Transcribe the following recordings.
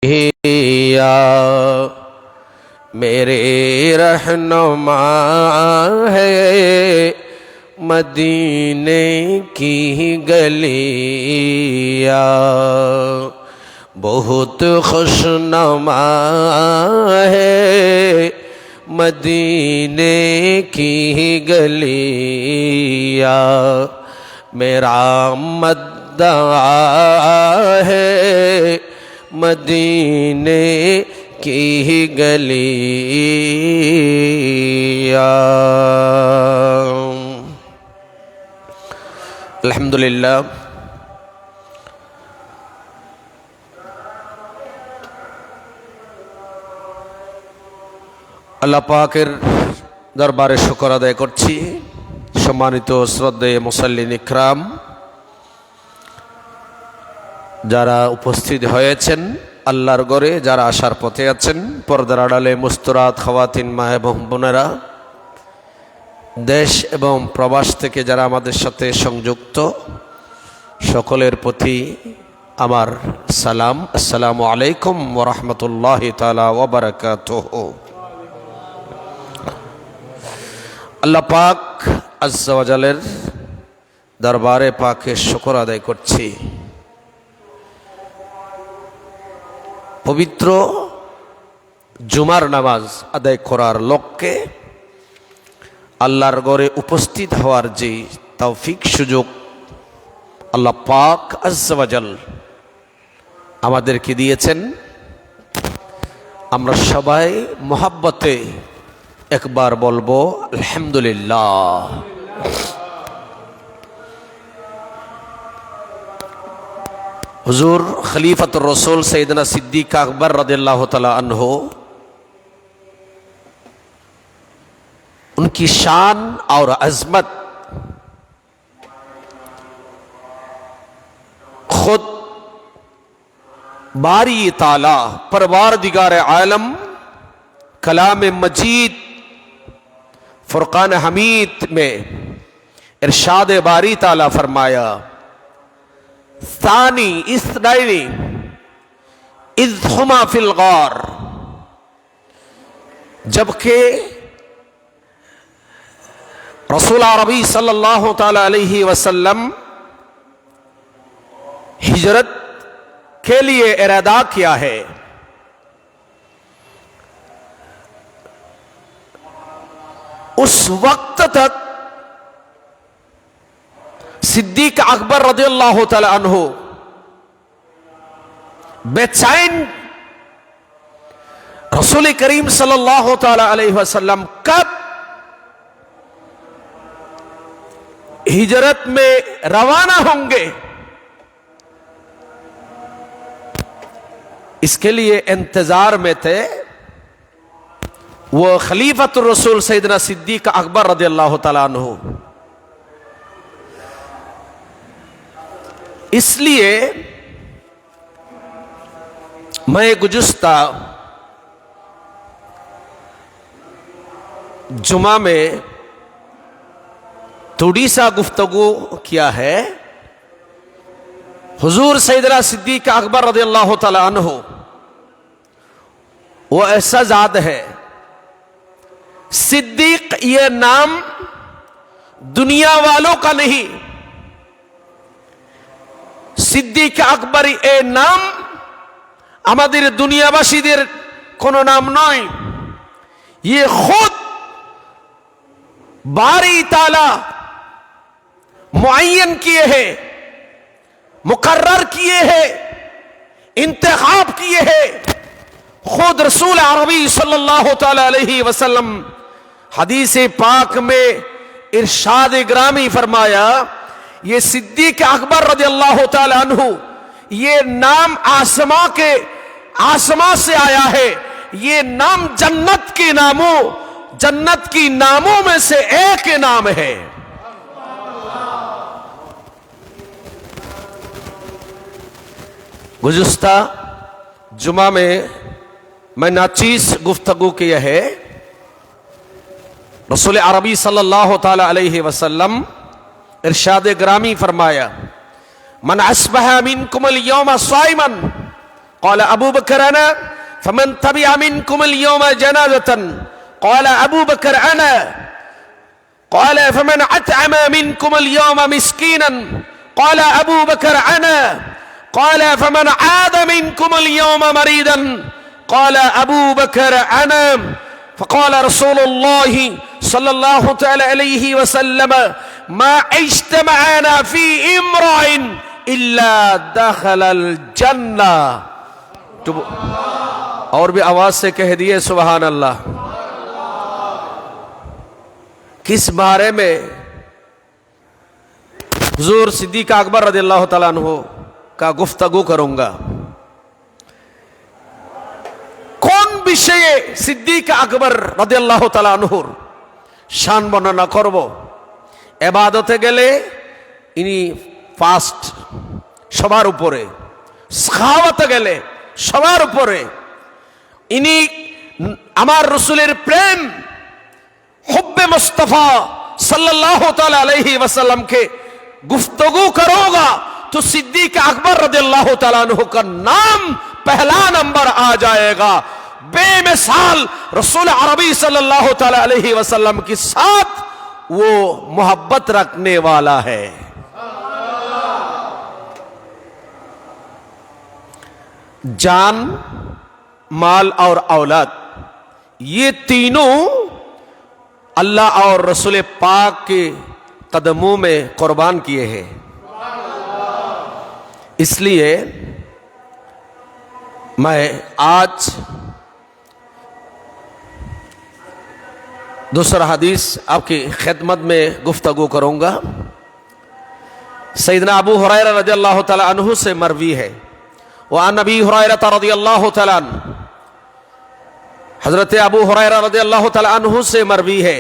या मेरे रहनुमा है मदीने की गलियाँ, बहुत खुशनुमा है मदीने की गलियाँ। मेरा मद्दा है मदीने की गलियाँ। अल्हम्दुलिल्लाह, আল্লাহ পাকের দরবারে শুকর আদায় করছি। সম্মানিত শ্রদ্ধেয় মুসাল্লিন ইকরাম, যারা উপস্থিত হয়েছেন আল্লাহর ঘরে, যারা আসার পথে আছেন, পর্দার আড়ালে মুস্তরাত খাওয়াতিন মা এবং বোনেরা, দেশ এবং প্রবাস থেকে যারা আমাদের সাথে সংযুক্ত, সকলের প্রতি আমার সালাম। আসসালামু আলাইকুম ওয়া রাহমাতুল্লাহি তাআলা ওয়া বারাকাতুহু। আল্লাহ পাক আজ্জা ওয়া জালের দরবারে পাকে শুকর আদায় করছি। পবিত্র জুমার নামাজ আদায় করার লক্ষ্যে আল্লাহর ঘরে উপস্থিত হওয়ার যে তৌফিক সুযোগ আল্লাহ পাক আজ্জা ওয়া জাল আমাদেরকে দিয়েছেন, আমরা সবাই মোহাব্বতে একবার বলবো আলহামদুলিল্লাহ। हुजूर खलीफतुर रसूल सैयदना सिद्दीक अकबर रदियल्लाहु तआला अन्हु, उनकी शान और अजमत खुद बारी ताला परवारदिगार आलम कलाम मजीद फुरकान हमीद में इरशाद बारी ताला फरमाया, सानी इसनैनी इज़ हुमा फिल गार, जबकि रसूल अरबी सल्लल्लाहु तआला अलैहि वसल्लम हिजरत के लिए इरादा किया है, उस वक्त तक सिद्दीक अकबर रदियल्लाहु तआला अन्हु बेचैन रसूल करीम सल्लल्लाहु तआला अलैहि वसल्लम कब हिजरत में रवाना होंगे, इसके लिए इंतजार में थे। वो खलीफतुर रसूल सैयदना सिद्दीक अकबर रदियल्लाहु तआला अन्हु। इसलिए मैं गुज़िश्ता जुमा में थोड़ी सा गुफ्तगू किया है। हुजूर सैयदना सिद्दीक अकबर रदियल्लाहु तआला अन्हु वो ऐसा ज़ात है, सिद्दीक ये नाम दुनिया वालों का नहीं, सिद्दीक আকবর এ নাম আমাদের দুনিয়াবাসীদের কোনো নাম নয়। ये खुद बारी ताला मुअय्यन किए हैं, मुकर्रर किए हैं, इंतखाब किए हैं। खुद रसूल अरबी सल्लल्लाहु तआला अलैहि वसल्लम हदीस पाक में इरशाद ग्रामी फरमाया, ये सिद्दीक अकबर रदियल्लाहु ताला अन्हु, ये नाम आसमां से आया है। ये नाम जन्नत के नामों में से एक नाम है। गुज़िश्ता जुमा में मैं नाचीज गुफ्तगू किया है। रसूल अरबी सल्लल्लाहु ताला अलैहि वसल्लम इरशाद ग्रामी फरमाया, मन अस्बह मिनकुमुल यौमा साइमन قال أبو بكر أنا فمن تبع منكم اليوم جنازة قال أبو بكر أنا قال فمن أطعم منكم اليوم مسكينا قال أبو بكر أنا قال فمن عاد منكم اليوم مريضا قال أبو بكر أنا فقال رسول الله صلى الله تعالى عليه وسلم ما اجتمعنا في امرأ إلا دخل الجنة और भी आवाज से कह दिए सुभान अल्लाह। किस बारे में? हुजूर सिद्दीक अकबर रज़ियल्लाहु ताला अन्हु का गुफ्तगू करूंगा। কোন বিষয়ে সিদ্দিক আকবর রাদিয়াল্লাহু তাআলা আনহুর শান বর্ণনা করব? ইবাদতে গেলে ইনি ফার্স্ট, সবার উপরে। সাখাওয়াতে গেলে সবার উপরে। ইনি আমার রাসূলের প্রেম, হুব্বে মুস্তাফা सल्लल्लाहु ताला अलैहि वसल्लम के गुफ्तगू करोगा तो सिद्दीक अकबर रज़ियल्लाहु ताला अन्हु का नाम पहला नंबर आ जाएगा। बेमिसाल रसूल अरबी सल्लल्लाहु ताला अलैहि वसल्लम के साथ वो मोहब्बत रखने वाला है। जान, माल और औलाद, ये तीनों अल्लाह और रसूल पाक के कदमों में कुर्बान किए हैं। इसलिए मैं आज दूसरा हदीस आपकी खिदमत में गुफ्तगू करूंगा। सैयदना अबू हुरैरा रज़ियल्लाहु ताला अन्हु से मरवी है। वह नबी हुरैरा रज़ियल्लाहु ताला हजरत अबू हुरैरा रज़ियल्लाहु ताला अन्हु से मरवी है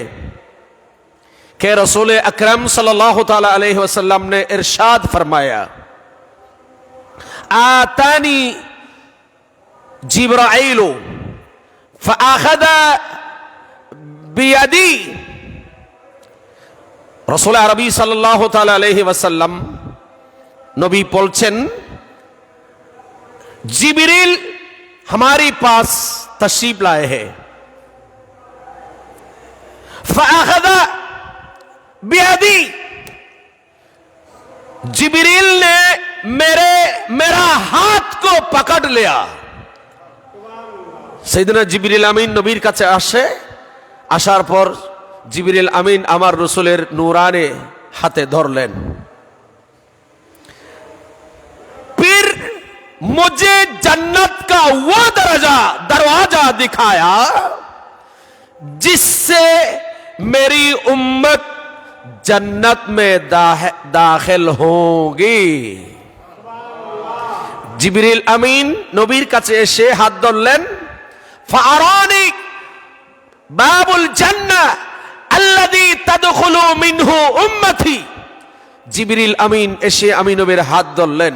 कि रसूल अकरम सल्लल्लाहु ताला अलैहि वसल्लम ने इरशाद फरमाया, आतानी जिब्राइल फअखज़ बियदी। रसूल अरबी सल्लल्लाहु ताला अलैहि वसल्लम नबी बोलছেন, जिब्रील हमारे पास तशरीफ लाए हैं। फअखज़ बियदी, जिब्रील ने मेरा हाथ को पकड़ लिया। सैयदना जिब्रील आमीन नबीर काছে আসে। আসার পর जिब्रील आमीन আমার রাসূলের নূরানি হাতে ধরলেন। फिर मुझे जन्नत का वो दरवाजा दिखाया जिससे मेरी उम्मत जन्नत में दाखिल होगी। जिब्रील आमीन नबीर काছে এসে হাত ধরলেন। ফারানি বাবুল জান্নাহ আল্লাযী তাদখুলু মিনহু উম্মতি। জিবরিল আমিন এসে আমি নবীর হাত ধরলেন।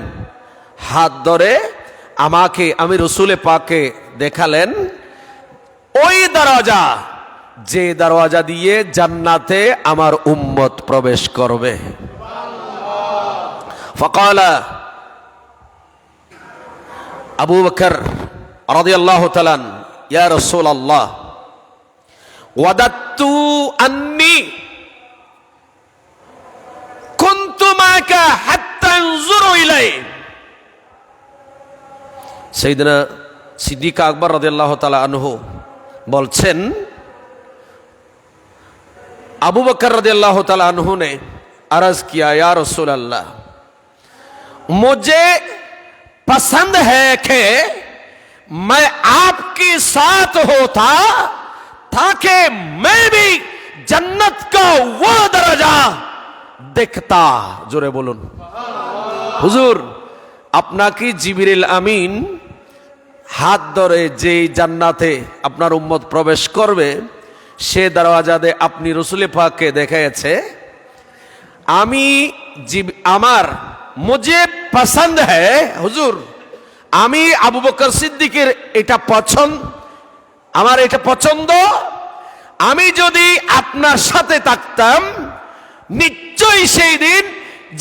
হাত ধরে আমাকে, আমি রাসূলে পাককে দেখালেন ওই দরজা, যে দরজা দিয়ে জান্নাতে আমার উম্মত প্রবেশ করবে। ফাকালা আবু বকর রাদিয়াল্লাহু তাআলা, ইয়া রাসূলুল্লাহ ওয়াদাতু আন্নী কুনতু মাকা হাত্তা আনজুরু ইলাই। सैयदना सिद्दीक अकबर रज़ियल्लाहु ताला अन्हु बोलছেন, अबू बकर रज़ियल्लाहु ताला अन्हु ने अर्ज किया, या रसूल अल्लाह, मुझे पसंद है कि मैं आपके साथ होता ताकि मैं भी जन्नत का वो दरजा देखता। जोरे बोलून हुजूर, আপনাকে জিবরিল আমিন হাত ধরে যে জান্নাতে আপনার উম্মত প্রবেশ করবে সে দরওয়াজা দিয়ে আপনি রাসূল পাককে দেখাইছে। আমি আমার মুঝে পছন্দ হ্যায় হুজুর, আমি আবু বকর সিদ্দিকের এটা পছন্দ, আমার এটা পছন্দ। আমি যদি আপনার সাথে থাকতাম নিশ্চয়ই সেই দিন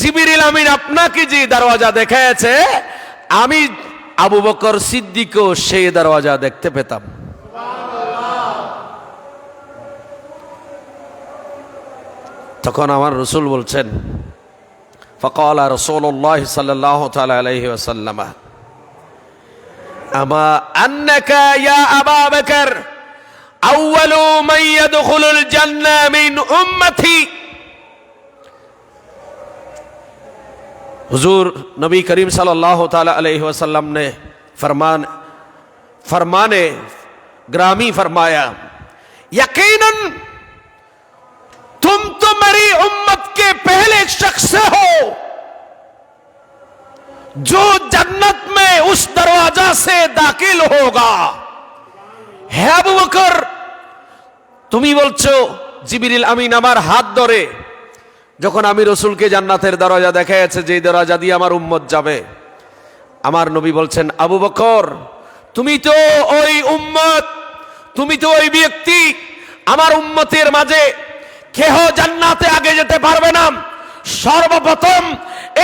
জিবরিল আমিন আপনাকে যে দরওয়াজা দেখাইছে আমি আবু বকর সিদ্দিকও সেই দরওয়াজা দেখতে পেতাম। তখন আমার রাসূল বলছেন, ফাকালা রাসূলুল্লাহ সাল্লাল্লাহু তাআলা আলাইহি ওয়াসাল্লাম, আমা আন্নাকা ইয়া আবা বকর আউয়ালু মান ইয়াদখুলুল জান্নাহ মিন উম্মতি। हुजूर नबी करीम सल्लल्लाहु ताला अलैहि वसल्लम ने फरमाने ग्रामी फरमाया, यकीनन तुम तो मेरी उम्मत के पहले शख्स हो जो जन्नत में उस दरवाजा से दाखिल होगा। है अबू बकर, তুমি বলছো জিবরিল আমিন আমার হাত ধরে যখন আমি রসুলকে জান্নাতের দরজা দেখাইছে, যে দরজা দিয়ে আমার উম্মত যাবে, আমার নবী বলছেন, আবু বকর তুমি তো ওই উম্মত, তুমি তো ওই ব্যক্তি, আমার উম্মতের মাঝে কেহ জান্নাতে আগে যেতে পারবে না। সর্বপ্রথম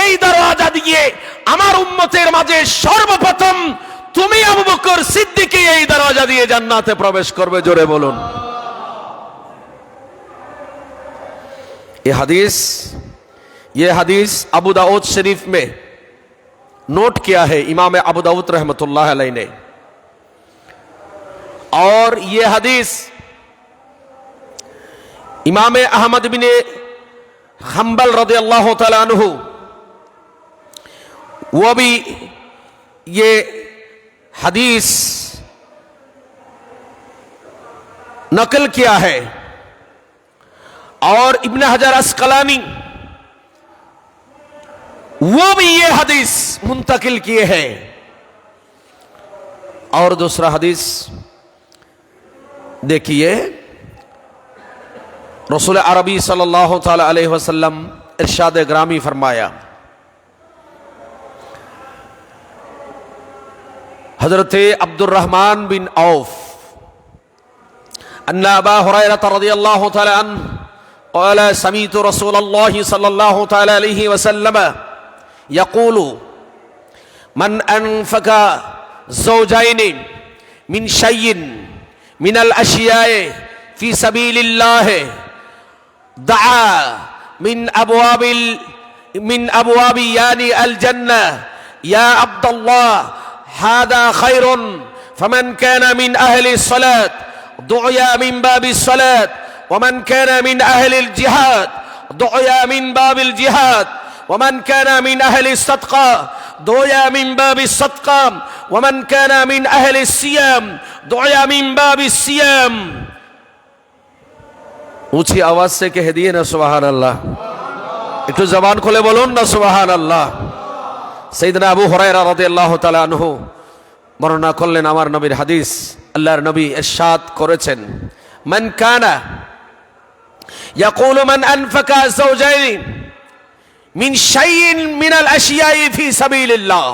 এই দরজা দিয়ে আমার উম্মতের মাঝে সর্বপ্রথম তুমি আবু বকর সিদ্দিক এই দরজা দিয়ে জান্নাতে প্রবেশ করবে। জোরে বলুন। ये हदीस अबू दाऊद शरीफ में नोट किया है इमाम अबू दाऊद रहमतुल्लाह अलैह ने, और ये हदीस इमाम अहमद बिन हम्बल रदियल्लाहु ताला अन्हु वो भी ये हदीस नकल किया है, और इब्न हजर अस्कलानी वो भी ये हदीस मुंतकिल किए हैं। और दूसरा हदीस देखिए, रसूल अरबी सल्लल्लाहु ताला अलैहि वसल्लम इरशाद ग्रामी फरमाया, हजरत अब्दुर्रहमान बिन औफ अन्ना अबा हुरैरा रज़ियल्लाहु ताला अन्हु قال سمعت رسول الله صلى الله تعالى عليه وسلم يقول من أنفق زوجين من شيء من الأشياء في سبيل الله دعا من أبواب يعني الجنة يا عبد الله هذا خير فمن كان من أهل الصلاة دعا من باب الصلاة ومن كان من أهل الجهاد دعا من باب الجهاد ومن كان من أهل الصدقة دعا من باب الصدقة ومن كان من أهل الصيام دعا من باب الصيام। ऊंची आवाज से कह दिए ना सुभान अल्लाह, একটু জবান খুলে বলুন না সুবহান আল্লাহ। সাইয়েদনা আবু হুরায়রা রাদিয়াল্লাহু তাআলা আনহু বর্ণনা করলেন আমার নবীর হাদিস, আল্লাহর নবী ইরশাদ করেছেন, মান কানা ইয়াকুলু মান আনফাকা যাওজাইন মিন শাইইন মিনাল আশিয়াই ফি সাবিলিল্লাহ,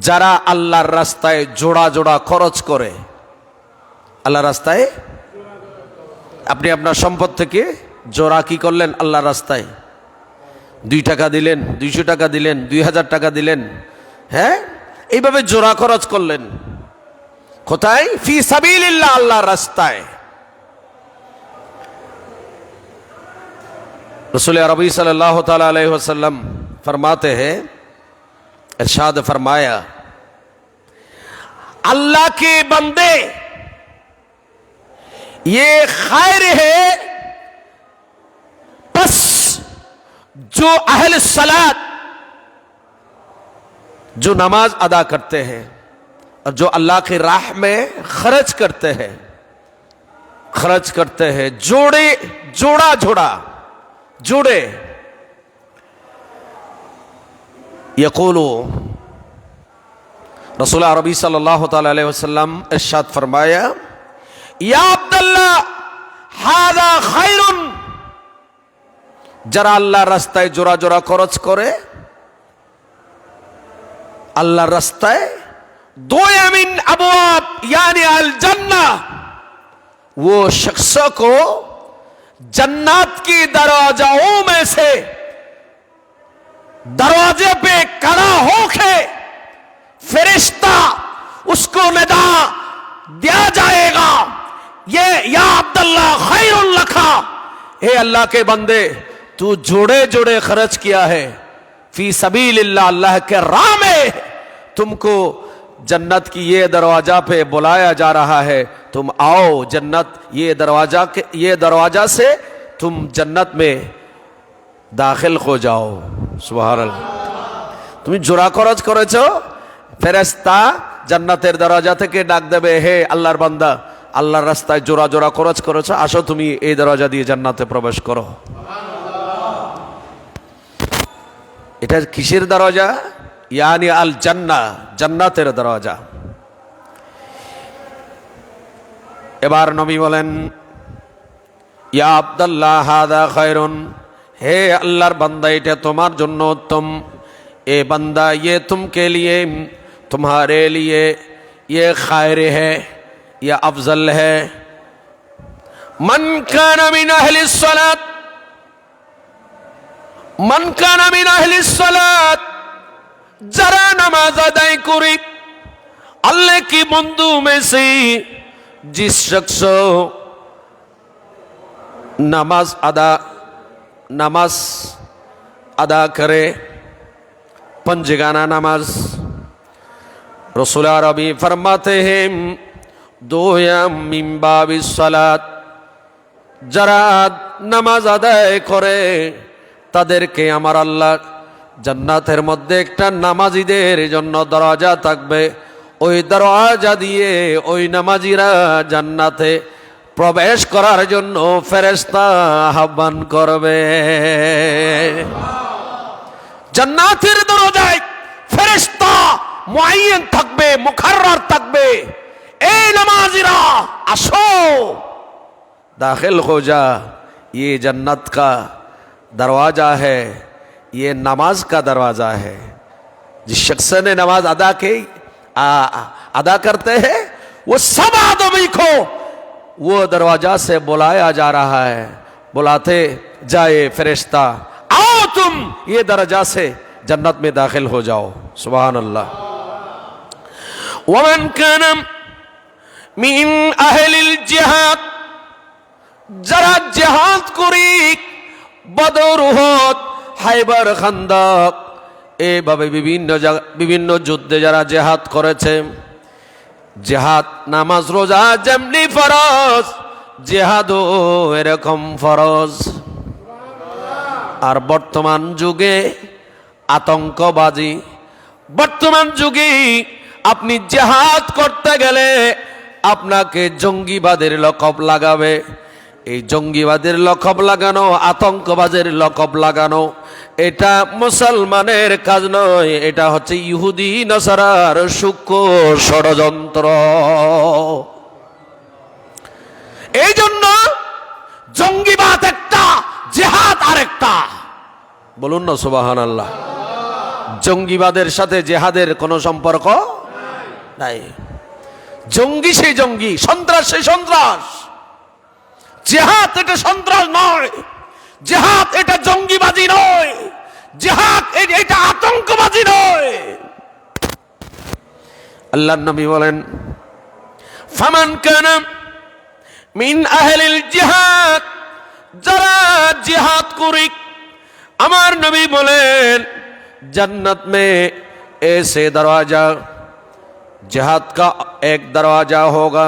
যারা আল্লাহর রাস্তায় জোড়া জোড়া খরচ করে, আল্লাহর রাস্তায় আপনি আপনার সম্পদ থেকে জোড়া কি করলেন আল্লাহর রাস্তায়, 2 টাকা দিলেন, 200 টাকা দিলেন, 2000 টাকা দিলেন, হ্যাঁ এইভাবে জোড়া খরচ করলেন কোথায়? ফি সাবিলিল্লাহ, আল্লাহর রাস্তায়। रसूल अरबी सल्लल्लाहु ताला अलैहि वसल्लम फरमाते हैं, इरशाद फरमाया, अल्लाह के बंदे ये खैर है बस जो अहल सलात, जो नमाज अदा करते हैं और जो अल्लाह की राह में खर्च करते हैं जोड़ा जोड़ा जुड़े। यक़ूलु रसूल अरबी सल्लल्लाहु ताला अलैहि वसल्लम इरशाद फरमाया, या अब्दुल्लाह हादा खैरुन, যারা আল্লাহর রাস্তায় জোড়া জোড়া খরচ করে, अल्लाह रास्ताए दोया मिन अबवाब यानी अल जन्ना, वो शख्सों को जन्नत की दरवाजाओं में से दरवाजे पे खड़ा होके फरिश्ता उसको निदा दिया जाएगा, ये या अब्दुल्लाह खैरुल लका, हे अल्लाह के बंदे तू जोड़े जोड़े खर्च किया है, फी सबीलिल्लाह, अल्लाह के राह में तुमको जन्नत की ये दरवाजा पे बुलाया जा रहा है, तुम आओ जन्नत, ये दरवाजा से तुम जन्नत में दाखिल हो जाओ। सुबहानाल्लाह। তুমি জোড়া খরচ করেছো, ফেরেশতা জান্নাতের দরজা থেকে ডাক দেবে, হে আল্লাহর বান্দা, আল্লাহর রাস্তায় জোড়া জোড়া খরচ করেছো, আসো তুমি এই দরজা দিয়ে জান্নাতে প্রবেশ করো। এটা কিসের দরজা? ইয়ানি আল জান্নাহ, জান্নাতের দরজা। এবার নবী বলেন, ইয়া আব্দুল্লাহ হাদা খায়রুন, হে আল্লাহর বান্দা এটা তোমার জন্য উত্তম, ए बंदा ये तुम के लिए, तुम्हारे लिए ये खैर है, ये अफजल है। मन काना मिन अहली सलात, मन काना मिन अहली सलात, जरा नमाज अदा करी, अल्लाह की बंदू में से जिस शख्स नमाज अदा करे, पंजगाना नमाज। रसूल अरबी फरमाते हैं दो मिन बाबी सलात, যারা নামাজ আদায় করে তাদেরকে আমার আল্লাহ জান্নাতের মধ্যে একটা নামাজীদের জন্য দরজা থাকবে, ওই দরজা দিয়ে ওই নামাজীরা জান্নাতে প্রবেশ করার জন্য ফেরেশতা আহ্বান করবে। জান্নাতের দরজায় ফেরেশতা মুআয়্যান থাকবে, মুকাররার থাকবে, এই নামাজীরা আসো दाखिल हो जा, ये जन्नत का दरवाजा है, ये नमाज का दरवाजा है। जिस शख्स ने नमाज अदा करते हैं वो सब आदमी को वो दरवाजा से बुलाया जा रहा है, बुलाते जाए फरिश्ता, आओ तुम ये दरजा से जन्नत में दाखिल हो जाओ। सुभान अल्लाह। वमन काना मिन अहलिल जिहाद, যারা জিহাদ করি, বদর, উহুদ, খায়বার, খান্দক, এইভাবে বিভিন্ন যুদ্ধে যারা জিহাদ করেছে, জিহাদ নামাজ রোজা যেমনি ফরজ, জিহাদও এরকম ফরজ। আর বর্তমান যুগে আতঙ্কবাজি, বর্তমান যুগে আপনি জিহাদ করতে গেলে আপনাকে জঙ্গিবাদের লকব লাগাবে। এই জঙ্গিবাদের লকব লাগানো, আতঙ্কবাদের লকব লাগানো, এটা মুসলমানের কাজ নয়, এটা হচ্ছে ইহুদি নাসারার সূক্ষ্ম ষড়যন্ত্র। এই জন্য জঙ্গিবাদ একটা, জিহাদ আরেকটা। বলুন না সুবহানাল্লাহ। জঙ্গিবাদের সাথে জিহাদের কোনো সম্পর্ক নাই। জঙ্গি সে জঙ্গি, সন্ত্রাস সে সন্ত্রাস। জিহাদ এটা সন্ত্রাস নয়, জিহাদ এটা জঙ্গিবাজি নয়, জিহাদ এটা আতঙ্কবাজি নয়। আল্লাহর নবী বলেন, ফামান কানা মিন আহলিল জিহাদ, যারা জিহাদ করে, আমার নবী বলেন जन्नत में ऐसे दरवाजा, जिहाद का एक दरवाजा होगा,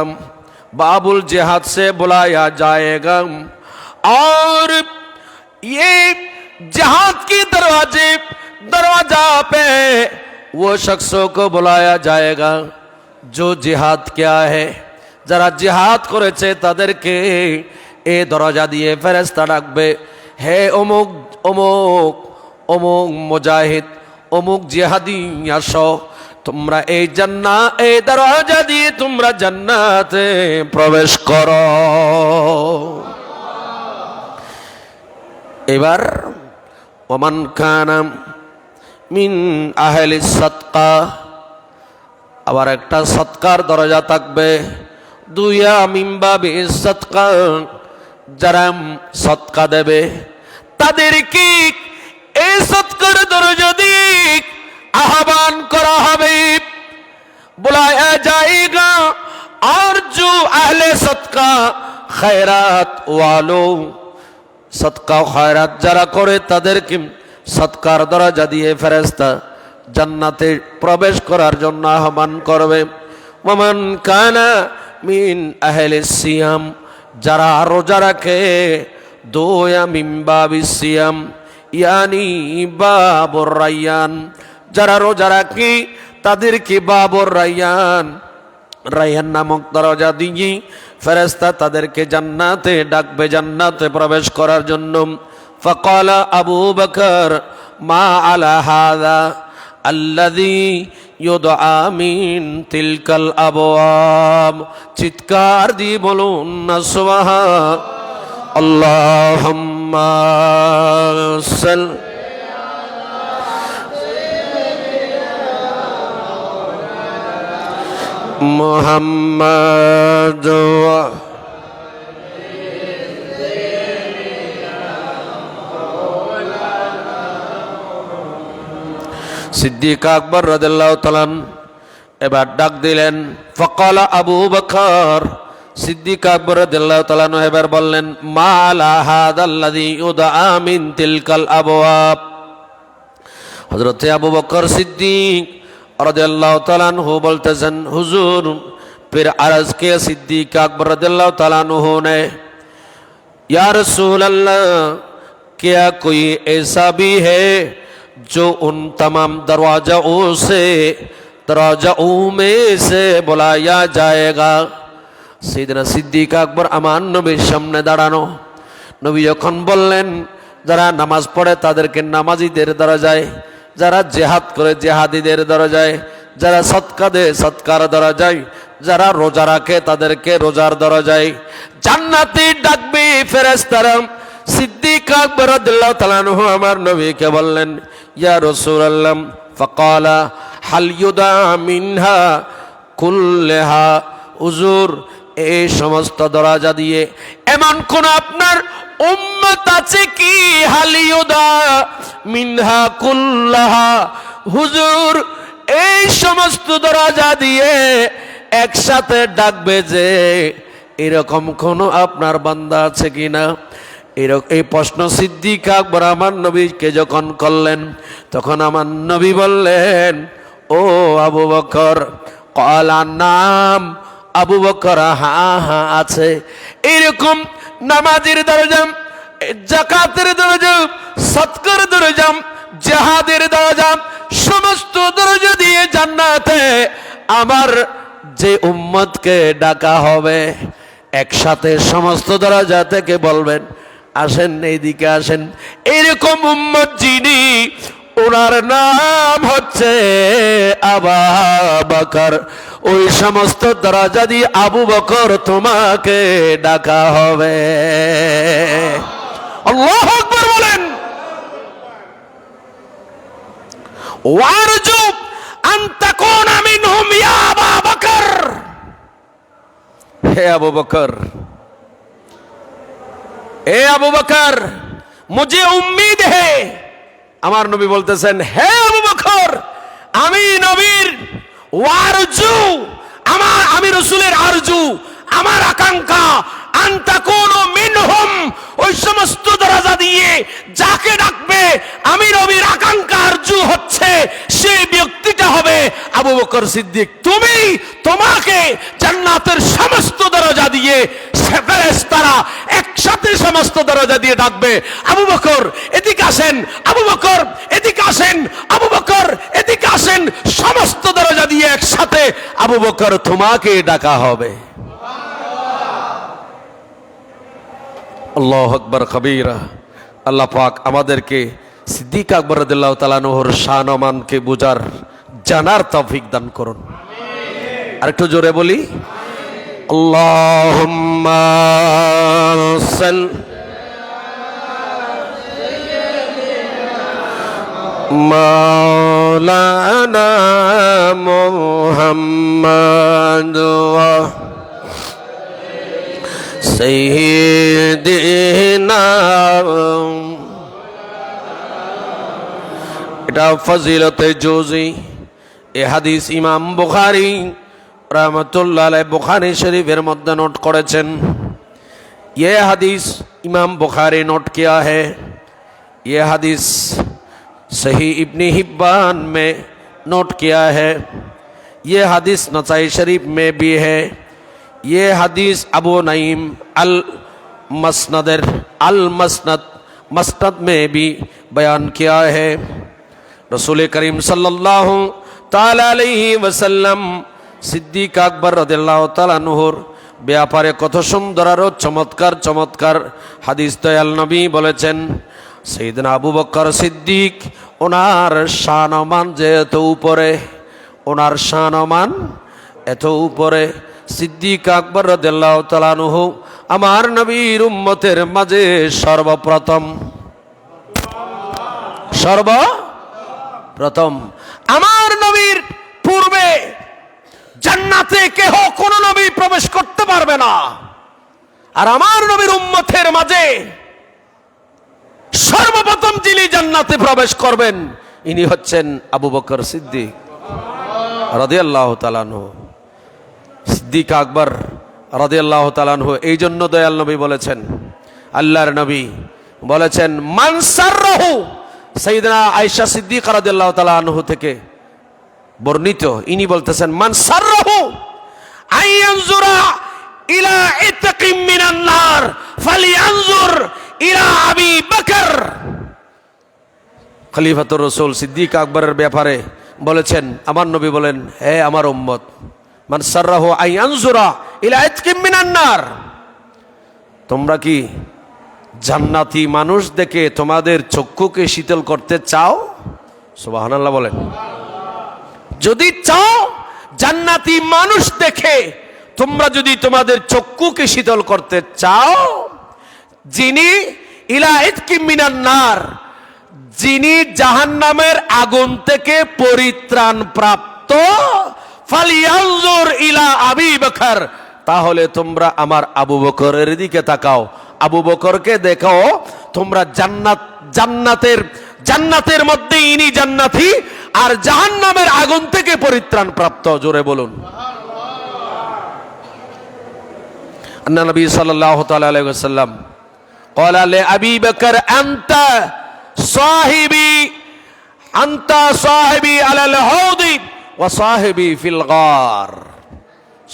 बाबुल जिहाद से बुलाया जाएगा, और ये जिहाद की दरवाजा पे वो शख्सों को बुलाया जाएगा जो जिहाद क्या है, जरा जिहाद করেছে তাদেরকে এই দরজা দিয়ে ফেরেশতা ডাকবে, হে অমুক অমুক অমুক মুজাহিদ, অমুক জিহাদি, আসো তোমরা এই দরজা দিয়ে তোমরা জান্নাতে প্রবেশ করো। এবার ওমান কানা মিন আহলি সাদকা, আবার একটা সৎকার দরজা থাকবে, দুইয়া মিন বাবি সাদকা, যারা সৎকা দেবে তাদেরকে এই সৎকার দরজা দিয়ে আহ্বান করা হবে। बुलाया जाएगा और जो अहले सदका खैरात वालों सदका खैरात যারা করে তাদেরকে সদকার দরজা দিয়ে ফেরেশতা জান্নাতে প্রবেশ করার জন্য আহ্বান করবে। ওমান কানা মিন আহলিস সিয়াম যারা রোজা রাখে দোয়া মিন বাবিস সিয়াম ইয়ানি বাবুর রায়্যান যারা রোজা রাখে তাদেরকে বাবুর রায়্যান রায়্যান নামক দরজা দিয়ে ফেরেশতা তাদেরকে জান্নাতে ডাকবে জান্নাতে প্রবেশ করার জন্য। ফাকালা আবু বকর মা আলা হাযা আল্লাযী ইউদআ মিন তিলকাল আবওয়াব চিৎকার দিয়ে বলুন না সুবহান আল্লাহুম্মা সাল্লি মুহাম্মাদ সিদ্দিক আকবর রাদিয়াল্লাহু তাআলা এবার ডাক দিলেন। ফাকালা আবু বকর সিদ্দিক আকবর রাদিয়াল্লাহু তাআলা এবার বললেন মা আলা হাযাল্লাযী ইউদআ মিন তিলকাল আবওয়াব। হযরত আবু বকর সিদ্দিক রাদিয়াল্লাহু তাআলা বলতেছেন হুজুর फिर अर्ज किया सिद्दीक अकबर रज़ियल्लाहु ताला अन्हु ने या रसूल अल्लाह क्या कोई ऐसा भी है जो उन तमाम दरवाज़ों में से बुलाया जाएगा। सीदना सिद्दीक अकबर আমার নবীর সামনে দাঁড়ানো। নবী যখন বললেন যারা নামাজ পড়ে তাদেরকে নামাজীদের দরজায়, যারা জিহাদ করে জিহাদীদের দরজায়, যারা সদকা দেয় সদকার দরজায়, যারা রোজা রাখে তাদেরকে রোজার দরজায় জান্নাতে ডাকবে ফেরেশতারা। সিদ্দিক আকবর রাদিয়াল্লাহু তাআলা আনহু আমার নবীকে বললেন ইয়া রাসূলুল্লাহ ফাকালা হাল ইউদা মিনহা কুল্লাহা হুজুর এই সমস্ত দরজা দিয়ে এমন কোন আপনার উম্মত আছে কি হাল ইউদা মিনহা কুল্লাহা হুজুর এই সমস্ত দরজা দিয়ে একসাথে ডাকবে যে এরকম কোন আপনার বান্দা আছে কিনা। এই প্রশ্ন সিদ্দিক আকবর আমার নবীকে যখন করলেন তখন আমার নবী বললেন ও আবু বকর ক্বালা নাম আবু বকর হ্যাঁ হ্যাঁ আছে। এরকম নামাজের দরজা, যাকাতের দরজা, সদকার দরজা, জিহাদের দরজা সমস্ত দরজা দিয়ে জান্নাতে আমার যে উম্মতকে ডাকা হবে একসাথে সমস্ত দরজা থেকে বলবেন আসেন এইদিকে আসেন। এরকম উম্মত যিনি ওনার নাম হচ্ছে আবু বকর, ওই সমস্ত দরজা দিয়ে আবু বকর তোমাকে ডাকা হবে। আল্লাহু আকবার বলেন। ওয়ারজু আন তাকুনা মিনহুম ইয়া আবু বকর, হে আবু বকর, এ আবু বকর মুঝে উম্मीद है। আমার নবী বলতেছেন হে আবু বকর আমি নবীর ওয়ারজু, আমি রাসূলের আরজু, আমার আকাঙ্ক্ষা আন তাকুনু মিনহুম, ওই সমস্ত দরজা দিয়ে যাকে ডাকবে আমি নবীর আকাঙ্ক্ষা আরজু হচ্ছে সেই ব্যক্তিটা হবে আবু বকর সিদ্দিক। তোমাকে জান্নাতের সমস্ত দরজা দিয়ে ফেরেশতারা একসাথে সমস্ত দরজা দিয়ে ডাকবে আবু বকর এদিকে আসেন, আবু বকর এদিকে আসেন, আবু বকর এদিকে আসেন, সমস্ত দরজা দিয়ে একসাথে আবু বকর তোমাকে ডাকা হবে। আল্লাহু আকবার কবীরা। আল্লাহ পাক আমাদেরকে সিদ্দিক আকবর রাদিয়াল্লাহু তাআলা আনহুর শান ও মানকে বুঝার জানার তৌফিক দান করুন। আরেকটু জোরে বলি আল্লাহুম্মা সাল্লি মাওলানা মুহাম্মাদ ওয়া সাইয়্যিদিনা। এটা ফজিলতে জুজি, এ হাদিস ইমাম বুখারী रहमतुल्लाह अलैह बुखारी शरीफের মধ্যে নোট করেছেন। ये हदीस इमाम बुखारी नोट किया है। ये हदीस सही इब्न हिब्बान में नोट किया है। ये हदीस नसाई शरीफ में भी है। ये हदीस अबू नईम अल मस्नद में भी बयान किया है। रसूल करीम सल्लल्लाहु ताला अलैहि वसल्लम সিদ্দিক আকবর রাদিয়াল্লাহু তাআলা আনহুর ব্যাপারে কত সুন্দর আর চমৎকার চমৎকার হাদিস দয়াল নবী বলেছেন। সাইয়েদনা আবু বকর সিদ্দিক ওনার শানমান যে এত উপরে, ওনার শানমান এত উপরে, সিদ্দিক আকবর রাদিয়াল্লাহু তাআলা আনহু আমার নবীর উম্মতের মাঝে সর্বপ্রথম আমার নবীর পূর্বে জান্নাতে কেহ কোন নবী প্রবেশ করতে পারবে না। আর আমার নবীর উম্মতের মাঝে সর্বপ্রথম যিনি জান্নাতে প্রবেশ করবেন ইনি হচ্ছেন আবু বকর সিদ্দিক রাদিয়াল্লাহু তাআলা আনহু। সিদ্দিক আকবর রাদিয়াল্লাহু তাআলা আনহু এই জন্য দয়াল নবী বলেছেন, আল্লাহর নবী বলেছেন মান সাররাহু, সাইয়েদনা আয়েশা সিদ্দিকা রাদিয়াল্লাহু তাআলা আনহু থেকে বর্ণিত, ইনি বলতেছেন মান সাররাহু আইয়ানজুরা ইলা ইতকিম মিনান নার ফালিয়ানজুর ইলা আবি বকর। খলিফাতুর রাসূল সিদ্দিক আকবরের ব্যাপারে বলেছেন, আমার নবী বলেন, হে আমার উম্মত, মান সাররাহু আইয়ানজুরা ইলা ইতকিম মিনান নার, তোমরা কি জান্নাতি মানুষ দেখে তোমাদের চক্ষুকে শীতল করতে চাও? সুবহানাল্লাহ বলেন। যদি চাও জান্নাতি মানুষ দেখে তোমরা যদি তোমাদের চক্ষুকে শীতল করতে চাও, যিনি ইলা ইতকিম মিনান নার, যিনি জাহান্নামের আগুন থেকে পরিত্রাণ প্রাপ্ত, ফালিয়ানজুর ইলা আবি বকর, তাহলে তোমরা আমার আবু বকরের দিকে তাকাও, আবু বকরকে দেখো, তোমরা জান্নাতের মধ্যে ইনি জান্নাতি আর জাহান্নামের আগুন থেকে পরিত্রাণ প্রাপ্ত। জোরে বলুন আন্না নবী সাল্লাল্লাহু তাআলা আলাইহি ওয়াসাল্লাম ক্বালা লি আবি বকর আনতা সাহিবি আলাল হাউদি ওয়া সাহিবি ফিল গার।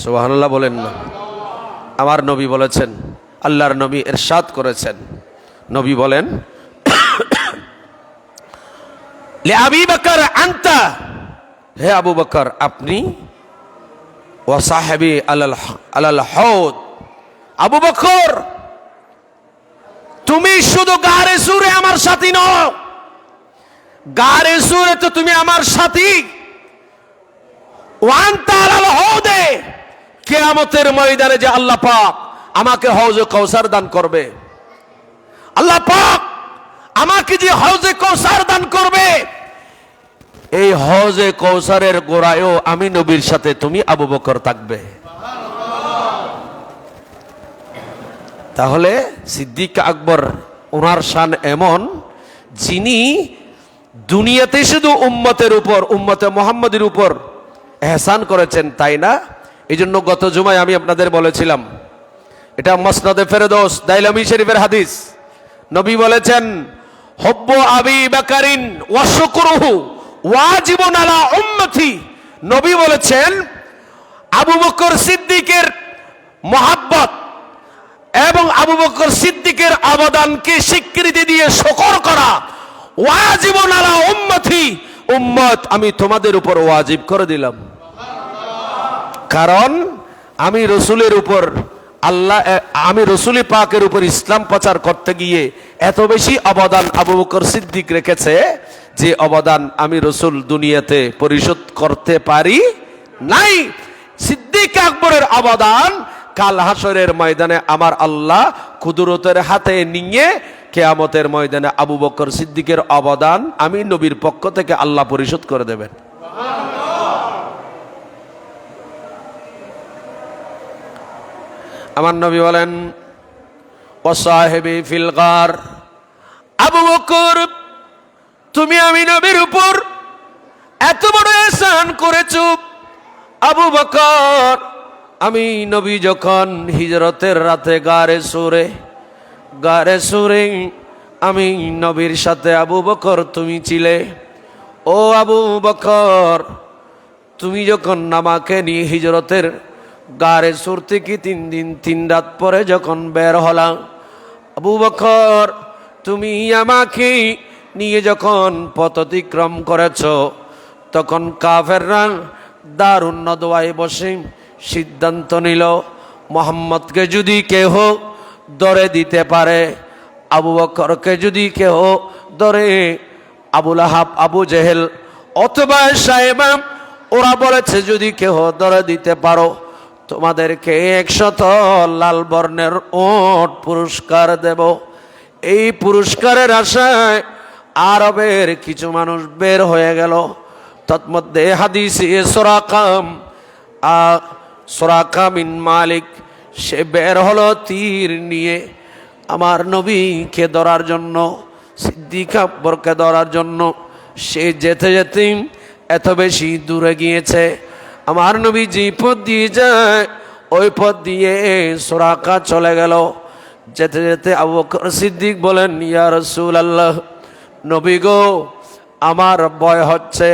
সুবহানাল্লাহ বলেন না। আমার নবী বলেছেন, আল্লাহর নবী ইরশাদ করেছেন, নবী বলেন লে আবি বকর আনতা, হে আবু বকর আপনি, ওয়া সাহিবি আলাল হাউদ, আবু বকর তুমি শুধু গারে সুরে আমার সাথী নও, গারে সুরে তো তুমি আমার সাথী, ওয়া আনতা আলাল হাউদে, কিয়ামতের ময়দানে যে আল্লাহ পাক আমাকে হাউজে কাউসার দান করবে, আল্লাহ পাক আমাকে যে হাউজে কাউসার দান করবে, এই হাউজে কাউসারের গোড়ায়ও আমি নবীর সাথে তুমি আবু বকর থাকবে। তাহলে সিদ্দিক আকবর ওনার শান এমন, যিনি দুনিয়াতে শুধু উম্মতে মুহাম্মাদের উপর এহসান করেছেন, তাই না? এই জন্য গত জুমায় আমি আপনাদের বলেছিলাম, এটা মুসনাদে ফেরদৌস দাইলামি শরীফের হাদিস, নবী বলেছেন হুব্বু আবি বকরিন ওয়া শুকরুহু ওয়াজিবুন আলা উম্মতি। নবী বলেছেন আবু বকর সিদ্দিকের মহব্বত এবং আবু বকর সিদ্দিকের অবদানকে স্বীকৃতি দিয়ে শুকর করা ওয়াজিবুন আলা উম্মতি, উম্মত আমি তোমাদের উপর ওয়াজিব করে দিলাম। কারণ আমি রসুলের উপর আমি রসুল পাকের উপর ইসলাম প্রচার করতে গিয়ে এত বেশি অবদান আবু বকর সিদ্দিক রেখেছে, যে অবদান আমি রসুল দুনিয়াতে পরিশোধ করতে পারি নাই। সিদ্দিক আকবরের অবদান কাল হাসরের ময়দানে আমার আল্লাহ কুদরতের হাতে নিয়ে কিয়ামতের ময়দানে আবু বকর সিদ্দিকের অবদান আমি নবীর পক্ষ থেকে আল্লাহ পরিশোধ করে দেবেন। আমার নবী বলেন ওয়া সাহিবি ফিল গার, আবু বকর তুমি আমি নবীর উপর এত বড় এহসান করেছো আবু বকর। আমি নবী যখন হিজরতের রাতে গারে সুরে আমি নবীর সাথে আবু বকর তুমি ছিলে। ও আবু বকর, তুমি যখন আমাকে নিয়ে হিজরতের গারে সুর থেকে 3 দিন 3 রাত পরে যখন বের হলাম, আবু বকর তুমি আমাকে নিয়ে যখন পথ অতিক্রম করেছ, তখন কাফেররা দারুন নদওয়ায় বসে সিদ্ধান্ত নিল মোহাম্মদকে যদি কেহ ধরে দিতে পারে, আবু বকরকে যদি কেহ ধরে, আবুল আহাব, আবু জেহেল অথবা সাহেবা, ওরা বলেছে যদি কেহ ধরে দিতে পারো তোমাদেরকে 100 লাল বর্ণের ওট পুরস্কার দেব। এই পুরস্কারের আশায় আরবের কিছু মানুষ বের হয়ে গেল। তৎমধ্যে হাদিসে সুরাকা বিন মালিক, সে বের হলো তীর নিয়ে আমার নবীকে ধরার জন্য, সিদ্দিক আকবরকে ধরার জন্য। সে যেতে যেতে এত বেশি দূরে গিয়েছে, আমার নবী যে পথ দিয়ে যায় ওই পথ দিয়ে সুরাকা চলে গেল। যেতে যেতে আবু বকর সিদ্দিক বলেন, ইয়া রাসূলুল্লাহ, নবী গো আমার ভয় হচ্ছে।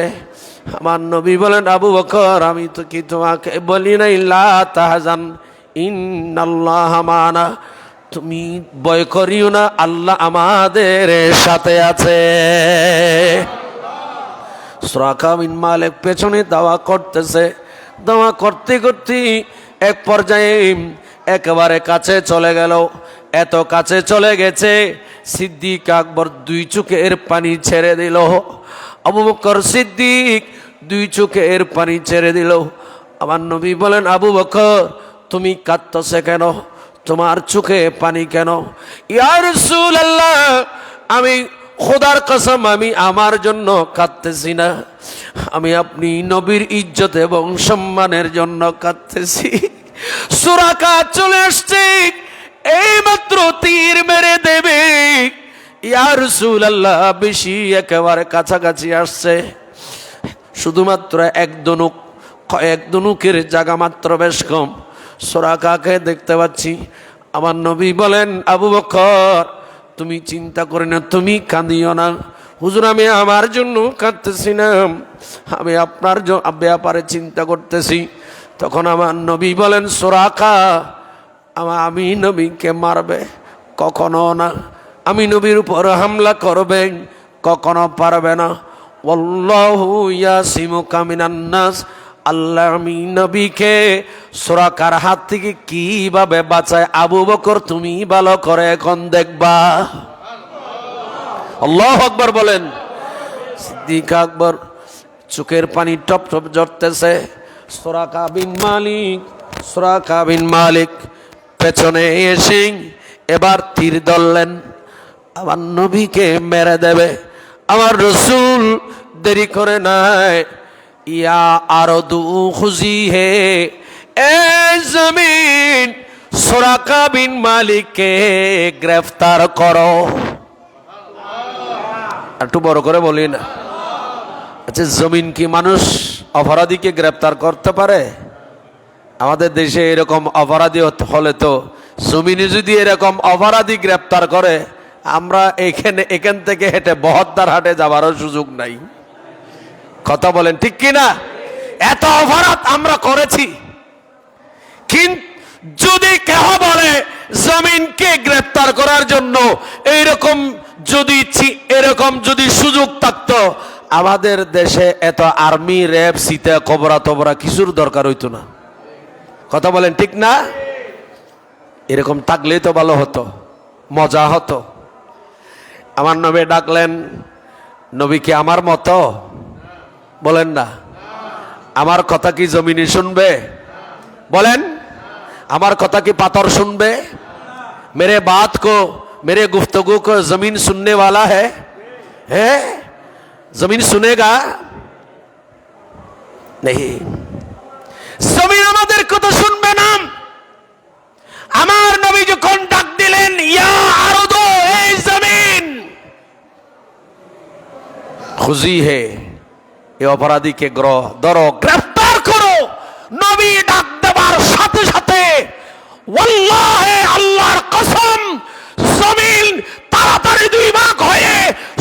আমার নবী বলেন, আবু বকর আমি তো কি তোমাকে বলি নাই লা তাহজান ইন্নাল্লাহা মানা, তুমি ভয় করিও না, আল্লাহ আমাদের সাথে আছে। সুরাকা বিন মালিক পেছনে দাওয়া করতেছে, দাওয়া করতে করতে এক পর্যায়ে একেবারে কাছে চলে গেল। এত কাছে চলে গেছে সিদ্দিক আকবর 2 চোখের পানি ছেড়ে দিল। আবু বকর সিদ্দিক 2 চোখের পানি ছেড়ে দিল। আমার নবী বলেন, আবু বকর তুমি কাঁদতেছে কেন, তোমার চোখে পানি কেন? ইয়া রাসূলুল্লাহ, আমি খোদার কসম আমি আমার জন্য কাঁদতেছি না, আমি আপনি নবীর ইজ্জত এবং সম্মানের জন্য কাঁদতেছি। সুরাকা চলে আসছে, এই মাত্র তীর মেরে দেবে। ইয়া রাসূলুল্লাহ, বেশি একেবারে কাছাকাছি আসছে, শুধুমাত্র কয়েক ধনুকের জায়গা মাত্র, বেশ কম। সুরাকাকে দেখতে পাচ্ছি। আমার নবী বলেন, আবু বকর তুমি চিন্তা করে না, তুমি কাঁদিও না। হুজুর আমি আমার জন্য কাঁদতেছি না, আমি আপনার ব্যাপারে চিন্তা করতেছি। তখন আমার নবী বলেন, সুরাকা আমি নবীকে মারবে? কখনো না। আমি নবীর উপর হামলা করবে? কখনো পারবে না। আল্লাহু ইয়াসিমুকা মিনান নাস, আল্লাহ আমি নবীকে সুরাকার হাত থেকে কিভাবে বাঁচায়, আবু বকর তুমি ভালো করে এখন দেখবা। আল্লাহু আকবার বলেন। সিদ্দিক আকবর চোখের পানি টপ টপ ঝরতেছে। সুরাকা বিন মালিক পেছনে এসে এবার তীর ধরলেন, আমার নবীকে মেরে দেবে। আমার রাসূল দেরি করে নাই, ইয়া আরদু খুজি হে, এ জমিন সুরাকা বিন মালিককে গ্রেফতার করো। একটু বড় করে বলি না? আচ্ছা, জমিন কি মানুষ অপরাধীকে গ্রেফতার করতে পারে? আমাদের দেশে এরকম অপরাধী হলে তো, জমিনে যদি এরকম অপরাধী গ্রেফতার করে, আমরা এখান থেকে হেঁটে বহদ্দার হাটে যাবারও সুযোগ নাই। কথা বলেন ঠিক কিনা? এত অপরাধ আমরা করেছি। কিন্তু যদি কেহ বলে জমিনকে গ্রেফতার করার জন্য এরকম যদি সুযোগ থাকতো, আমাদের দেশে এত আর্মি, র্যাব, সীতা, কবরা তবরা কিছুর দরকার হইতো না। কথা বলেন ঠিক না? এরকম থাকলেই তো ভালো হতো, মজা হতো। আমার নবী ডাকলেন, নবী কি আমার মতো? বলেন না। আমার কথা কি জমিনে শুনবে? বলেন, আমার কথা কি পাথর শুনবে? मेरे बात को, मेरे गुफ्तगू को जमीन सुनने वाला है? जमीन सुनेगा नहीं। জমিন আমাদের কথা শুনবে না। আমার নবী যখন ডাক দিলেন, ইয়া আরদু, এই জমিন খুজি হে, এই অপরাধীকে ধরো, গ্রেফতার করো। নবী ডাক দেবার সাথে সাথে ওয়াল্লাহি আল্লাহর কসম, জমিন তাড়াতাড়ি দুই ভাগ হয়ে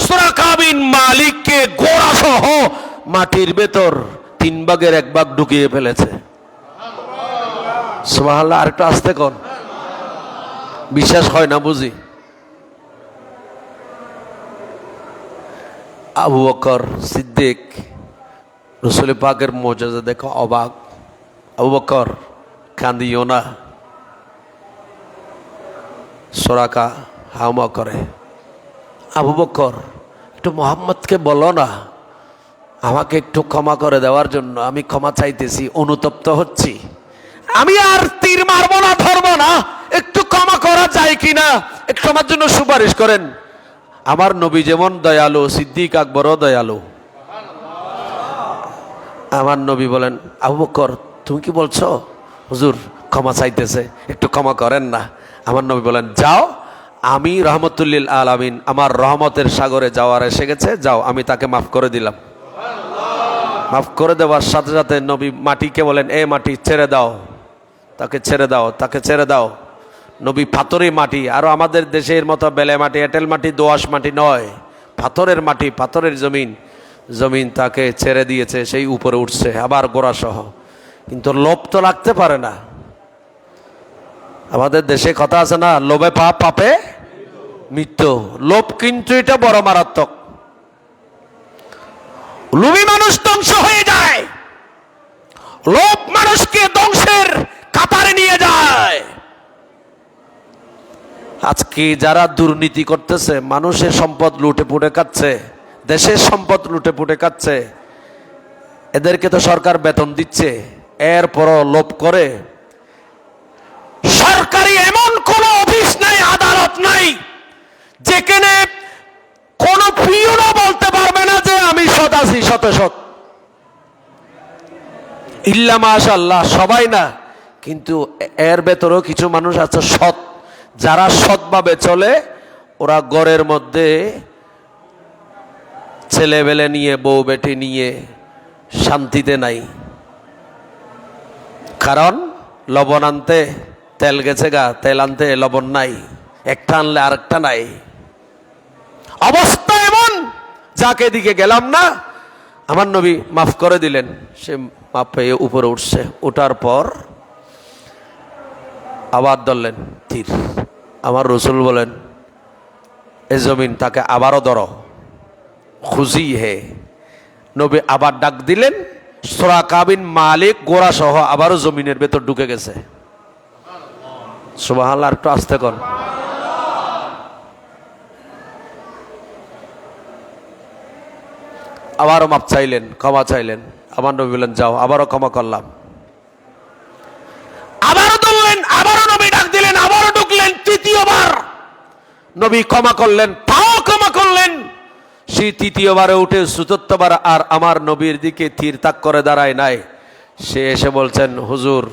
সুরাকা বিন মালিককে গোড়া সহ মাটির ভেতর 3 ভাগের 1 ভাগ ঢুকিয়ে ফেলেছে। সুবহানাল্লাহ। আরেকটু আস্তে কোন, বিশ্বাস হয় না বুঝি। আবু বকর সিদ্দিক রাসূল পাকের মুজিজা দেখে অবাক। আবু বকর কাঁদিও না। সুরাকা হাওমা করে, আবু বকর একটু মোহাম্মদকে বলো না আমাকে একটু ক্ষমা করে দেওয়ার জন্য, আমি ক্ষমা চাইতেছি, অনুতপ্ত হচ্ছি, আমি আর তীর মারবো না, ধরবো না, একটু ক্ষমা করা যায় কিনা, একটু আমার জন্য সুপারিশ করেন। আমার নবী যেমন দয়ালু, সিদ্দিক আকবরও দয়ালু। আমার নবী বলেন, আবু বকর তুমি কি বলছো? হুজুর ক্ষমা চাইতেছে, একটু ক্ষমা করেন না। আমার নবী বলেন, যাও, আমি রহমতুল্লিল আলামিন, আমার রহমতের সাগরে যাওয়ার এসে গেছে, যাও, আমি তাকে মাফ করে দিলাম। মাফ করে দেওয়ার সাথে সাথে নবী মাটিকে বলেন, এ মাটি ছেড়ে দাও, তাকে ছেড়ে দাও, তাকে ছেড়ে দাও। নবী পাথরের মাটি, আরো আমাদের দেশের মতো বেলে মাটি, এঁটেল মাটি, দোআঁশ মাটি নয়, পাথরের মাটি, পাথরের জমিন, জমিন তাকে ছেড়ে দিয়েছে, সেই উপরে উঠছে আবার গোড়া সহ। কিন্তু লোভ তো লাগতে পারে না। আমাদের দেশে কথা আছে না, লোভে পাপ, পাপে মৃত্যু। লোভ কিন্তু এটা বড় মারাত্মক। লোভী মানুষ ধ্বংস হয়ে যায়, লোভ মানুষকে ধ্বংসের কাতারে নিয়ে যায়। আজকে যারা দুর্নীতি করতেছে, মানুষের সম্পদ লুটে পুটে খাচ্ছে, দেশের সম্পদ লুটে পুটে খাচ্ছে, এদেরকে তো সরকার বেতন দিচ্ছে, এরপরও লোভ করে। সরকারি এমন কোন অফিস নাই, আদালত নাই যেখানে কোন পিয়নও বলতে পারবে না যে আমি সৎ আছি, শত সৎ। ইল্লা মাশাআল্লাহ, সবাই না, কিন্তু এর ভেতরেও কিছু মানুষ আছে সৎ, যারা সৎভাবে চলে। ওরা ঘরের মধ্যে ছেলেবেলে নিয়ে, বউ বেটি নিয়ে শান্তিতে নাই। কারণ লবণ আনতে তেল গেছে গা, তেল আনতে লবণ নাই, একটা আনলে আরেকটা নাই। অবস্থা এমন, যাকে দিকে গেলাম না, আমার নবী মাফ করে দিলেন। সে মাফ পেয়ে উপরে উঠছে, ওঠার পর আবার ধরলেন তীর। আমার রসুল বলেন, এ জমিন তাকে আবারও ধরো, খুশি হে। নবী আবার ডাক দিলেন, সুরাকা বিন মালিক গোড়া সহ আবারও জমিনের ভেতর ঢুকে গেছে। সুবহানাল্লাহ। একটু আস্তে কর। আবারও মাপ চাইলেন, ক্ষমা চাইলেন। আমার নবী বললেন, যাও, আবারও ক্ষমা করলাম। আবারও ধরলেন, আবারও নবী ডাক দিলেন, আবারও ঢুকলেন। তৃতীয়বার নবী ক্ষমা করলেন, তাও ক্ষমা করলেন। সেই তৃতীয়বারে উঠে চতুর্থবার আর আমার নবীর দিকে তীর তাক করে দাঁড়ায় নাই। সে এসে বলছেন, হুজুর,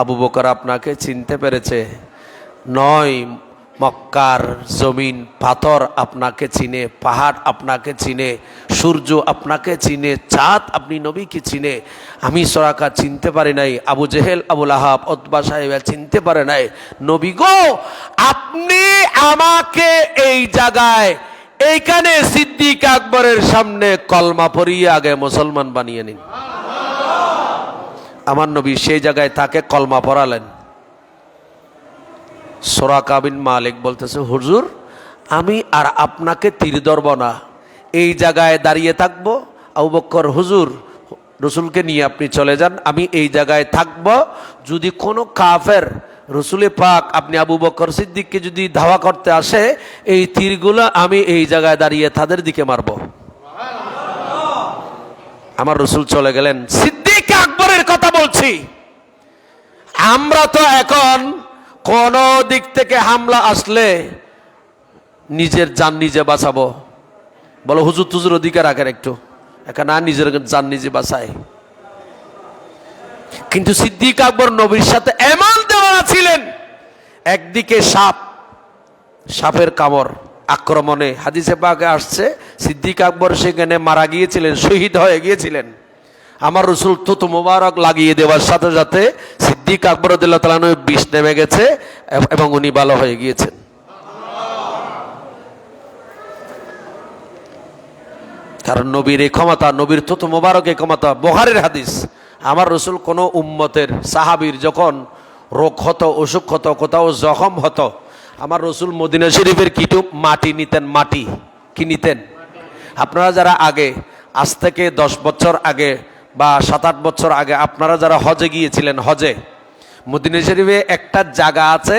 আবু বকর আপনাকে চিনতে পেরেছে। 9 মক্কার জমিন পাথর আপনাকে চিনে, পাহাড় আপনাকে চিনে, সূর্য আপনাকে চিনে, চাঁদ আপনি নবীকে চিনে। আমি সুরাকা চিনতে পারি নাই, আবু জেহেল, আবুল আহাব, উতবা সাহেব চিনতে পারে নাই। নবী গো, আপনি আমাকে এই জায়গায়, এইখানে সিদ্দিক আকবরের সামনে কলমা পড়িয়ে আগে মুসলমান বানিয়ে নিন। আমার নবী সেই জায়গায় তাকে কলমা পড়ালেন। সুরাকা বিন মালিক বলতেছে, হুজুর, আমি আর আপনাকে তীর ধরব না, এই জায়গায় দাঁড়িয়ে থাকবো। আবু বকর, হুজুর, রসুলকে নিয়ে আপনি চলে যান, আমি এই জায়গায় থাকব। যদি কোনো কাফের রসুলে পাক, আপনি আবু বকর সিদ্দিককে যদি ধাওয়া করতে আসে, এই তীরগুলো আমি এই জায়গায় দাঁড়িয়ে তাদের দিকে মারব। আমার রসুল চলে গেলেন। সিদ্দিক আকবরের কথা বলছি। আমরা তো এখন কোন দিক থেকে হামলা আসলে নিজের জান নিজে বাঁচাবো, বলো হুজুর তুজুর অধিকার রাখেন একটু, এখানে নিজের জান নিজে বাঁচায়। কিন্তু সিদ্দিক আকবর নবীর সাথে এমন দেওয়া ছিলেন, একদিকে সাপ, সাপের কামড়, আক্রমণে হাদিসে পাকে আসছে সিদ্দিক আকবর সেখানে মারা গিয়েছিলেন, শহীদ হয়ে গিয়েছিলেন। আমার রসুল থুতু মুবারক লাগিয়ে দেওয়ার সাথে সাথে সিদ্দিক আকবর রাদিয়াল্লাহু তাআলা আনহু বিষ নেমে গেছে এবং উনি ভালো হয়ে গিয়েছেন। কারণ নবীর এই ক্ষমতা, নবীর থুতু মুবারক এই ক্ষমতা। বুখারীর হাদিস, আমার রসুল কোনো উম্মতের সাহাবীর যখন রোগ হতো, অসুখ হতো, কোথাও জখম হতো, আমার রসুল মদিনা শরীফের কিটু মাটি নিতেন। মাটি কি নিতেন? আপনারা যারা আগে, আজ থেকে 10 বছর আগে বা 7-8 বছর আগে আপনারা যারা হজে গিয়েছিলেন, হজে মদিনা শরীফে একটা জায়গা আছে,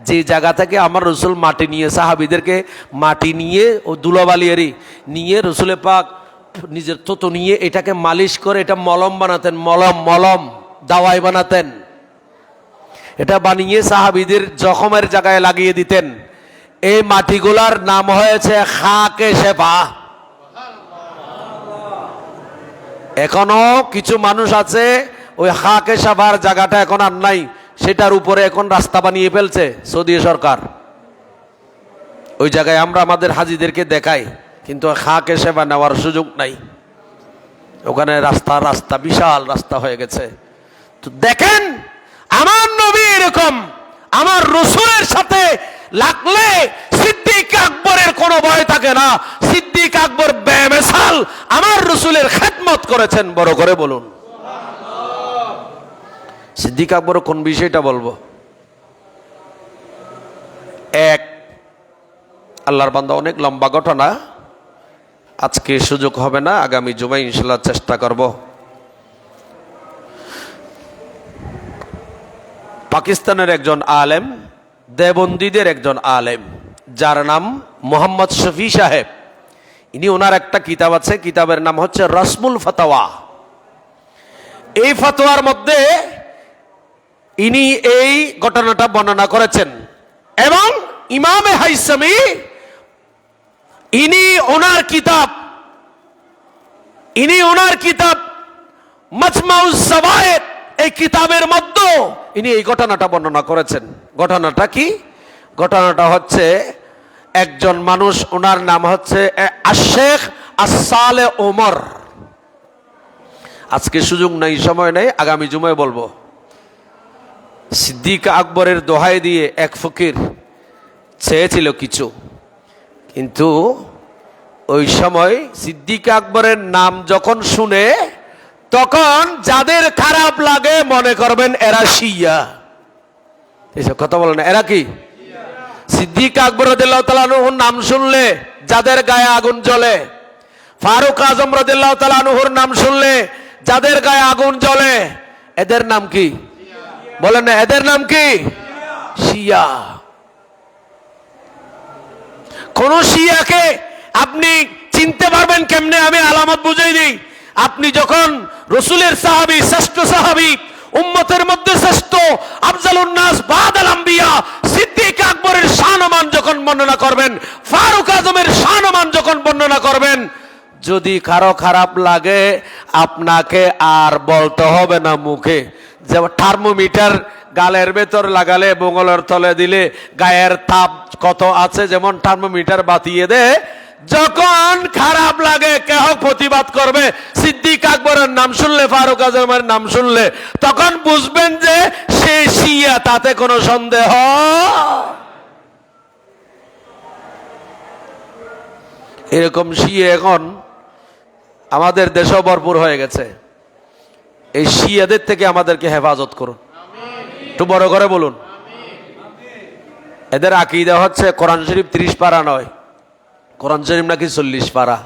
যে জায়গা থেকে আমার রসুল মাটি নিয়ে সাহাবীদেরকে মাটি নিয়ে ও ধুলাবালিয়ারি নিয়ে রসুলের পাক নিজের থুতু নিয়ে এটাকে মালিশ করে এটা মলম বানাতেন। মলম দাওয়াই বানাতেন। এটা বানিয়ে সাহাবীদের জখমের জায়গায় লাগিয়ে দিতেন। এই মাটিগুলার নাম হয়েছে খাকে শেফা। এখনো কিছু মানুষ আছে ওই খাকে শেফার জায়গাটা এখন আর নাই, সেটার উপরে এখন রাস্তা বানিয়ে ফেলছে সৌদি সরকার। ওই জায়গায় আমরা আমাদের হাজিদেরকে দেখাই, কিন্তু খাকে শেফা নেওয়ার সুযোগ নাই। ওখানে রাস্তা বিশাল রাস্তা হয়ে গেছে। তো দেখেন, আমার নবী এরকম, আমার রসুলের সাথে লাগলে সিদ্দিক আকবরের কোনো ভয় থাকে না। সিদ্দিক আকবর বেমিসাল আমার রসুলের খেদমত করেছেন। বড় করে বলুন সিদ্দিক আকবর কোন বিষয়টা বলবো? এক, আল্লাহর বান্দা, অনেক লম্বা ঘটনা, আজকে সুযোগ হবে না, আগামী জুমায় ইনশাআল্লাহ চেষ্টা করব। পাকিস্তানের একজন আলেম, দেবন্দীদের একজন আলেম, যার নাম মোহাম্মদ শফি সাহেব, ইনি ওনার একটা কিতাব আছে, কিতাবের নাম হচ্ছে রসমুল ফতোয়া। এই ফতোয়ার মধ্যে ইনি এই ঘটনাটা বর্ণনা করেছেন। এবং ইমামে হাইসামি ইনি ওনার কিতাব মাজমাউজ জাওয়ায়েদ, এই কিতাবের মধ্যে ইনি এই ঘটনাটা বর্ণনা করেছেন। ঘটনাটা কি? ঘটনাটা হচ্ছে একজন মানুষ, ওনার নাম হচ্ছে শেখ আস-সালেহ ওমর। আজকে সুযোগ নাই, সময় নেই, আগামী জুমায় বলবো। সিদ্দিক আকবরের দোহাই দিয়ে এক ফকির চেয়েছিল কিছু, কিন্তু ওই সময় সিদ্দিক আকবরের নাম যখন শুনে, তখন যাদের খারাপ লাগে মনে করবেন এরা শিয়া। এসব কথা বলে না, এরা কি? সিদ্দিক আকবর রাদিয়াল্লাহু তাআলা আনহুর নাম শুনলে যাদের গায়ে আগুন জ্বলে, ফারুক আজম রাদিয়াল্লাহু তাআলা আনহুর নাম শুনলে যাদের গায়ে আগুন জ্বলে, এদের নাম কি? বলেন না, এদের নাম কি? শিয়া। কোন শিয়াকে আপনি চিনতে পারবেন কেমনে? আমি আলামত বুঝাই দিই। আপনি যখন রসুলের সাহাবী, শ্রেষ্ঠ সাহাবী, উম্মতের মধ্যে শ্রেষ্ঠ, আফজালুন নাস বাদাল আম্বিয়া সিদ্দিক আকবরের শানমান যখন বর্ণনা করবেন, ফারুক আজমের শানমান যখন বর্ণনা করবেন, যদি কারো খারাপ লাগে আপনাকে আর বলতে হবে না মুখে। যেমন থার্মোমিটার গালের ভেতর লাগালে, বগলের তলে দিলে গায়ের তাপ কত আছে, যেমন থার্মোমিটার বাতিয়ে দেয়, যখন খারাপ লাগে কেহ প্রতিবাদ করবে, সিদ্দিক আকবরের নাম শুনলে, ফারুক আজমের নাম শুনলে, তখন বুঝবেন যে সে শিয়া, তাতে কোনো সন্দেহ। এরকম শিয়া এখন আমাদের দেশেও ভরপুর হয়ে গেছে। এই শিয়াদের থেকে আমাদেরকে হেফাজত করুন। একটু বড় করে বলুন। এদের আকীদা হচ্ছে কোরআন শরীফ 30 পারা নয়, কোরআন শরীফ নাকি 40 পারা।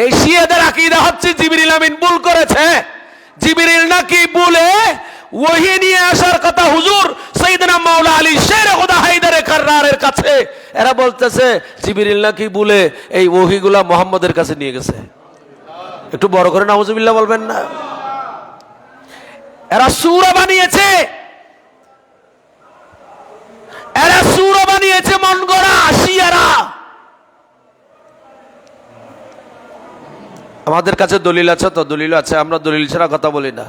এই শিয়াদের আকীদা হচ্ছে জিবরিল আমিন ভুল করেছে, জিবরিল নাকি বলে ওহী নিয়ে আসার কথা হুজুর সাইয়েদনা মাওলা আলী শের খুদা হায়দারে কাররারের কাছে। এরা বলতেছে জিবরিল নাকি বলে এই ওহীগুলা মুহাম্মদের কাছে নিয়ে গেছে। একটু বড় করে নাউজুবিল্লাহ বলবেন না? এরা সূরা বানিয়েছে, এরা সূরা বানিয়েছে মন গড়া শিয়ারা। আমাদের কাছে দলিল আছে তো, দলিল আছে, আমরা দলিল ছাড়া কথা বলি না।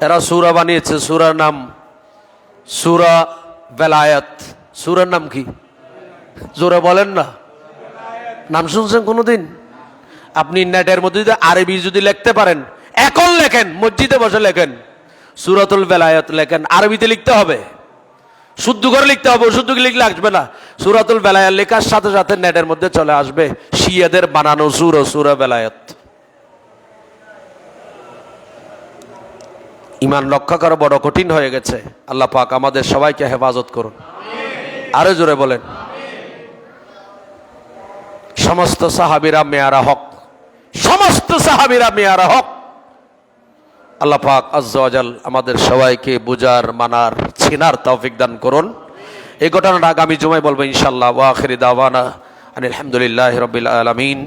এরা সূরা বানিয়েছে, সূরার নাম সূরা বেলায়েত। সূরার নাম কি? জোরে বলেন না। নাম শুনছেন কোনোদিন? আপনি নেটের মধ্যে যদি আরবি যদি লিখতে পারেন, এখন লেখেন, মসজিদে বসে লেখেন, সূরাতুল বেলায়েত লেখেন। আরবিতে লিখতে হবে, শুদ্ধ করে লিখতে হবে, শুদ্ধ করে লিখলে আসবে না। সূরাতুল বেলায়েত লেখার সাথে সাথে নেটের মধ্যে চলে আসবে শিয়াদের বানানো সূরা বেলায়েত। ঈমান রক্ষা করা বড় কঠিন হয়ে গেছে। আল্লাহ পাক আমাদের সবাইকে হেফাজত করুন। আরো জোরে বলেন। সমস্ত সাহাবীরা মেয়ারা হক, সমস্ত সাহাবীরা মেয়ারা হক। আল্লাহ পাক আজ্জা ওয়া জাল আমাদের সবাইকে বুঝার, মানার, চিনার তৌফিক দান করুন। এই ঘটনাটা আগামী জুমায় বলবো ইনশাআল্লাহ। ওয়া আখিরি দাওয়ানা আনিল হামদুলিল্লাহি রাব্বিল আলামিন।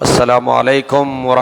আসসালামু আলাইকুম ওয়া